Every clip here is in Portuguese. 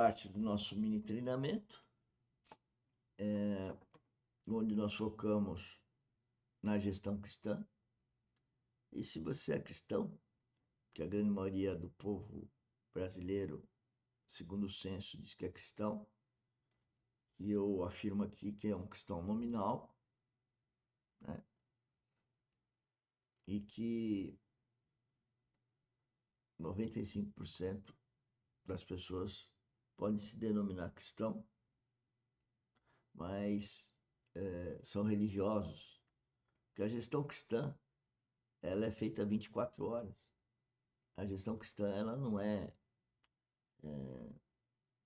parte do nosso mini treinamento, onde nós focamos na gestão cristã. E se você é cristão, que a grande maioria do povo brasileiro, segundo o censo, diz que é cristão, e eu afirmo aqui que é um cristão nominal, né? E que 95% das pessoas podem se denominar cristão, mas são religiosos. Porque a gestão cristã, ela é feita 24 horas. A gestão cristã, ela não é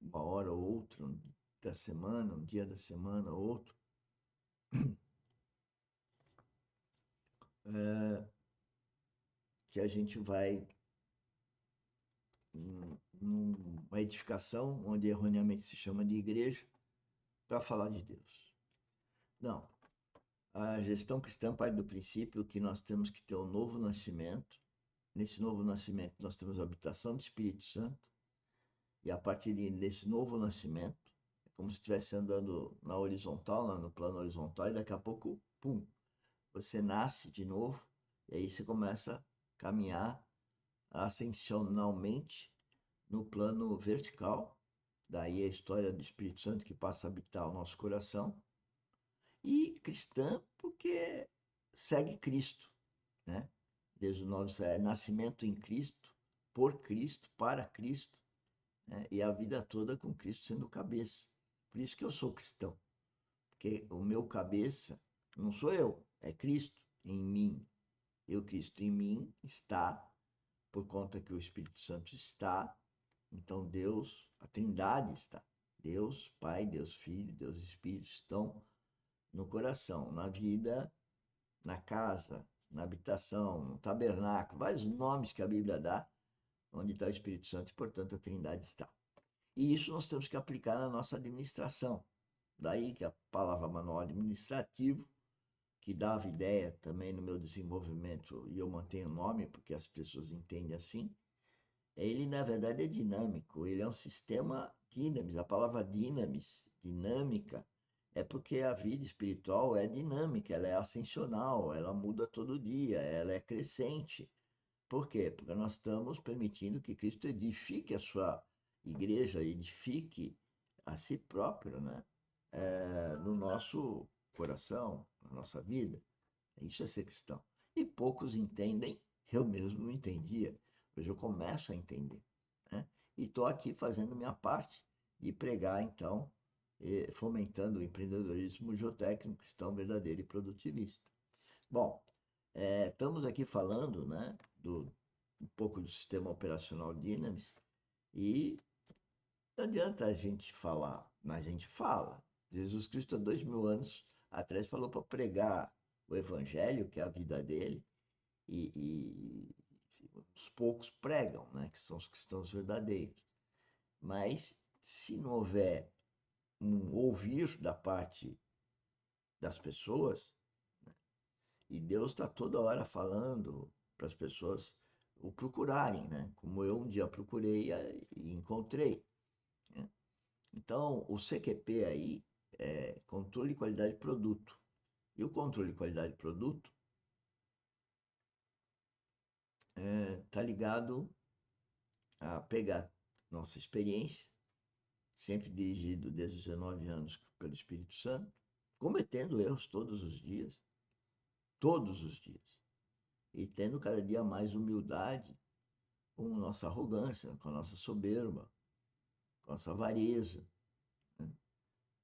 uma hora ou outra da semana, um dia da semana ou outro. É, que a gente vai numa edificação, onde erroneamente se chama de igreja, para falar de Deus. Não. A gestão cristã parte do princípio que nós temos que ter um novo nascimento. Nesse novo nascimento, nós temos a habitação do Espírito Santo. E a partir desse novo nascimento, é como se estivesse andando na horizontal, no plano horizontal, e daqui a pouco, pum, você nasce de novo. E aí você começa a caminhar ascensionalmente no plano vertical. Daí a história do Espírito Santo que passa a habitar o nosso coração. E cristã, porque segue Cristo, né? Desde o novo é nascimento em Cristo, por Cristo, para Cristo, né? E a vida toda com Cristo sendo cabeça. Por isso que eu sou cristão, porque o meu cabeça não sou eu, é Cristo em mim. E o Cristo em mim está, por conta que o Espírito Santo está, então Deus, a Trindade está. Deus Pai, Deus Filho, Deus Espírito estão no coração, na vida, na casa, na habitação, no tabernáculo, vários nomes que a Bíblia dá, onde está o Espírito Santo e, portanto, a Trindade está. E isso nós temos que aplicar na nossa administração. Daí que a palavra manual administrativo, que dava ideia também no meu desenvolvimento, e eu mantenho o nome porque as pessoas entendem assim, ele na verdade é dinâmico, ele é um sistema dinamis. A palavra dinamis, dinâmica, é porque a vida espiritual é dinâmica, ela é ascensional, ela muda todo dia, ela é crescente. Por quê? Porque nós estamos permitindo que Cristo edifique a sua igreja, edifique a si próprio, né? No nosso coração, na nossa vida. Isso é ser cristão. E poucos entendem, eu mesmo não entendia. Hoje eu começo a entender, né? E estou aqui fazendo minha parte de pregar, então, fomentando o empreendedorismo geotécnico, cristão verdadeiro e produtivista. Bom, estamos aqui falando, né, um pouco do sistema operacional Dynamis e não adianta a gente falar, mas a gente fala. Jesus Cristo, há 2000 anos atrás, falou para pregar o evangelho, que é a vida dele, e os poucos pregam, né, que são os cristãos verdadeiros. Mas se não houver um ouvir da parte das pessoas, e Deus está toda hora falando para as pessoas o procurarem, né? Como eu um dia procurei e encontrei, né? Então, o CQP aí é controle de qualidade de produto. E o controle de qualidade de produto está ligado a pegar nossa experiência, sempre dirigido desde os 19 anos pelo Espírito Santo, cometendo erros todos os dias, e tendo cada dia mais humildade com nossa arrogância, com a nossa soberba, com a nossa avareza, né?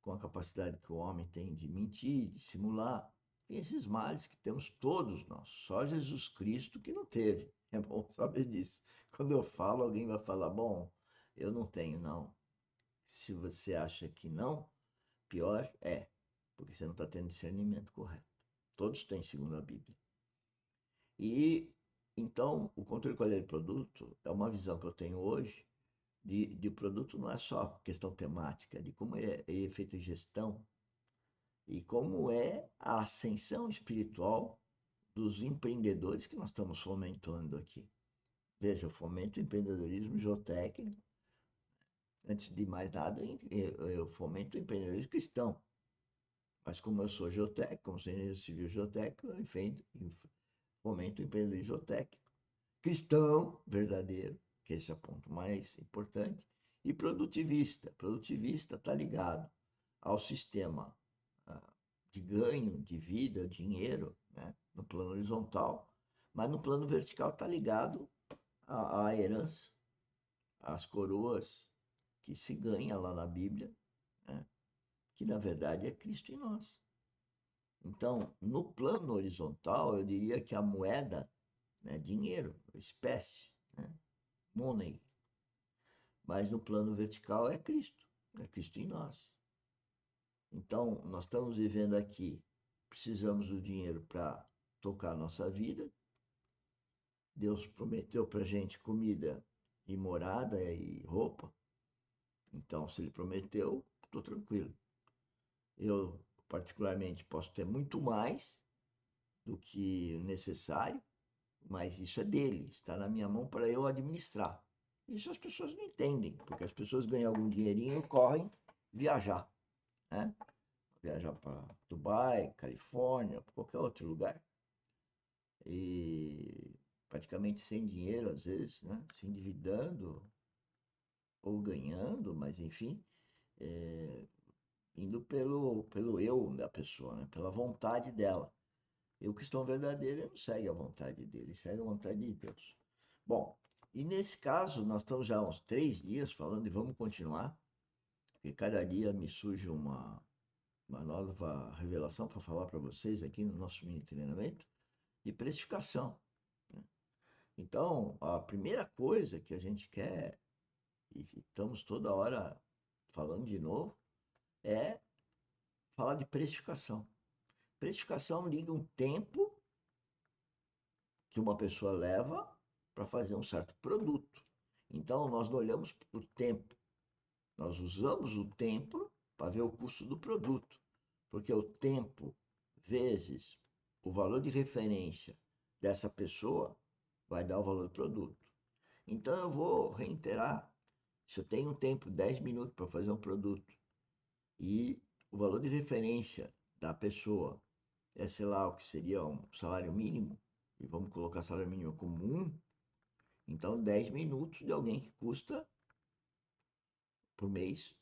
Com a capacidade que o homem tem de mentir, de simular. E esses males que temos todos nós, só Jesus Cristo que não teve. É bom saber disso. Quando eu falo, alguém vai falar: bom, eu não tenho, não. Se você acha que não, pior é, porque você não está tendo discernimento correto. Todos têm, segundo a Bíblia. E então, o controle de qualidade de produto é uma visão que eu tenho hoje de produto, não é só questão temática, de como ele é feito em gestão e como é a ascensão espiritual dos empreendedores que nós estamos fomentando aqui. Veja, eu fomento o empreendedorismo geotécnico, Antes de mais nada, eu fomento o empreendedorismo cristão. Mas como eu sou geotécnico, como sou engenheiro civil geotécnico, eu fomento o empreendedorismo geotécnico. Cristão verdadeiro, que esse é o ponto mais importante, e produtivista. Produtivista está ligado ao sistema ah, de ganho, de vida, dinheiro, né, no plano horizontal, mas no plano vertical está ligado à herança, às coroas que se ganha lá na Bíblia, né, que na verdade é Cristo em nós. Então, no plano horizontal, eu diria que a moeda, né, dinheiro, espécie, né, money, mas no plano vertical é Cristo em nós. Então, nós estamos vivendo aqui, precisamos do dinheiro para tocar a nossa vida. Deus prometeu para a gente comida e morada e roupa. Então, se Ele prometeu, estou tranquilo. Eu, particularmente, posso ter muito mais do que necessário, mas isso é dele, está na minha mão para eu administrar. Isso as pessoas não entendem, porque as pessoas ganham algum dinheirinho e correm viajar, né? Viajar para Dubai, Califórnia, qualquer outro lugar. E praticamente sem dinheiro, às vezes, né? Se endividando ou ganhando, mas enfim, é, indo pelo eu da pessoa, né? Pela vontade dela. E o cristão verdadeiro ele não segue a vontade dele, segue a vontade de Deus. Bom, e nesse caso, nós estamos já há uns 3 dias falando e vamos continuar, porque cada dia me surge uma nova revelação para falar para vocês aqui no nosso mini treinamento de precificação, né? Então, a primeira coisa que a gente quer, e estamos toda hora falando de novo, é falar de precificação. Precificação liga um tempo que uma pessoa leva para fazer um certo produto. Então, nós não olhamos para o tempo, nós usamos o tempo para ver o custo do produto, porque o tempo vezes o valor de referência dessa pessoa vai dar o valor do produto. Então, eu vou reiterar: se eu tenho um tempo, 10 minutos para fazer um produto, e o valor de referência da pessoa é, sei lá, o que seria um salário mínimo, e vamos colocar salário mínimo como 1, então 10 minutos de alguém que custa por mês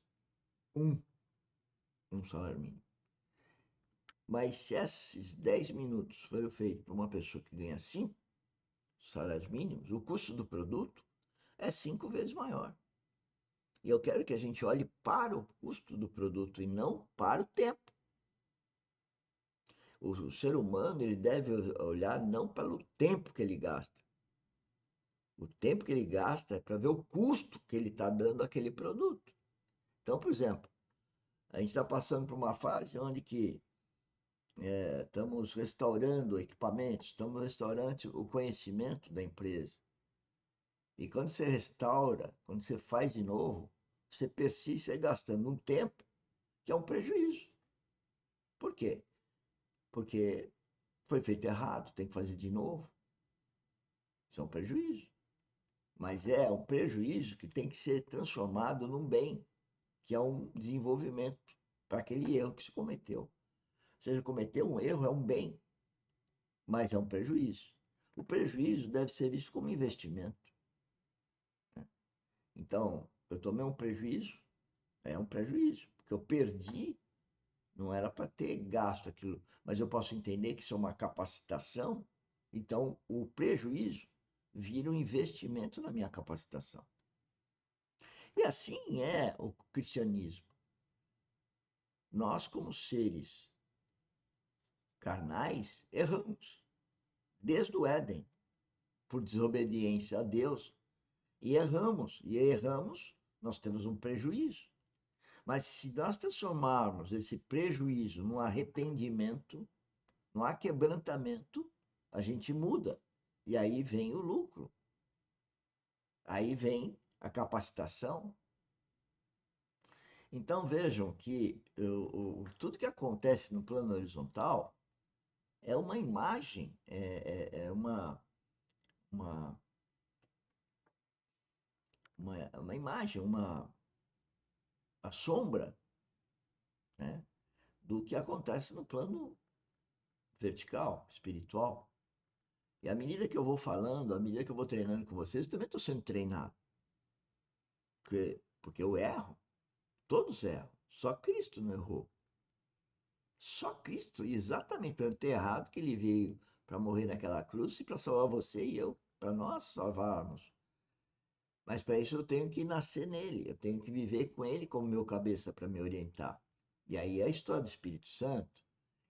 um, um salário mínimo. Mas se esses 10 minutos forem feitos por uma pessoa que ganha 5 salários mínimos, o custo do produto é 5 vezes maior. E eu quero que a gente olhe para o custo do produto e não para o tempo. O ser humano ele deve olhar não pelo tempo que ele gasta. O tempo que ele gasta é para ver o custo que ele está dando àquele produto. Então, por exemplo, a gente está passando por uma fase onde que estamos restaurando equipamentos, estamos restaurando o conhecimento da empresa. E quando você restaura, quando você faz de novo, você persiste gastando um tempo que é um prejuízo. Por quê? Porque foi feito errado, tem que fazer de novo. Isso é um prejuízo. Mas é um prejuízo que tem que ser transformado num bem, que é um desenvolvimento para aquele erro que se cometeu. Ou seja, cometer um erro é um bem, mas é um prejuízo. O prejuízo deve ser visto como investimento, né? Então, eu tomei um prejuízo, é um prejuízo, porque eu perdi, não era para ter gasto aquilo, mas eu posso entender que isso é uma capacitação, então o prejuízo vira um investimento na minha capacitação. E assim é o cristianismo. Nós, como seres carnais, erramos desde o Éden, por desobediência a Deus, e erramos, nós temos um prejuízo. Mas se nós transformarmos esse prejuízo num arrependimento, num aquebrantamento, a gente muda. E aí vem o lucro. Aí vem a capacitação. Então vejam que tudo que acontece no plano horizontal é uma imagem, é uma, uma imagem, a sombra, né, do que acontece no plano vertical, espiritual. E à medida que eu vou falando, à medida que eu vou treinando com vocês, eu também estou sendo treinado. Porque eu erro, todos erram. Só Cristo não errou. Só Cristo, exatamente para eu ter errado, que ele veio para morrer naquela cruz e para salvar você e eu, para nós salvarmos. Mas para isso eu tenho que nascer nele, eu tenho que viver com ele como meu cabeça para me orientar. E aí é a história do Espírito Santo,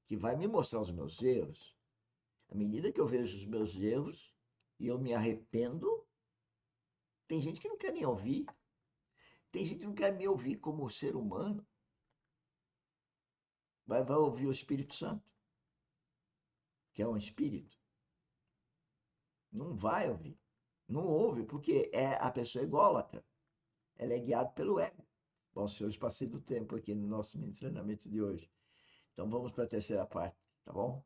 que vai me mostrar os meus erros. À medida que eu vejo os meus erros e eu me arrependo, tem gente que não quer nem ouvir. Tem gente que não quer me ouvir como ser humano. Vai ouvir o Espírito Santo, que é um espírito. Não vai ouvir. Não ouve, porque a pessoa é ególatra. Ela é guiada pelo ego. Bom, senhores, passei do tempo aqui no nosso mini treinamento de hoje. Então vamos para a terceira parte, tá bom?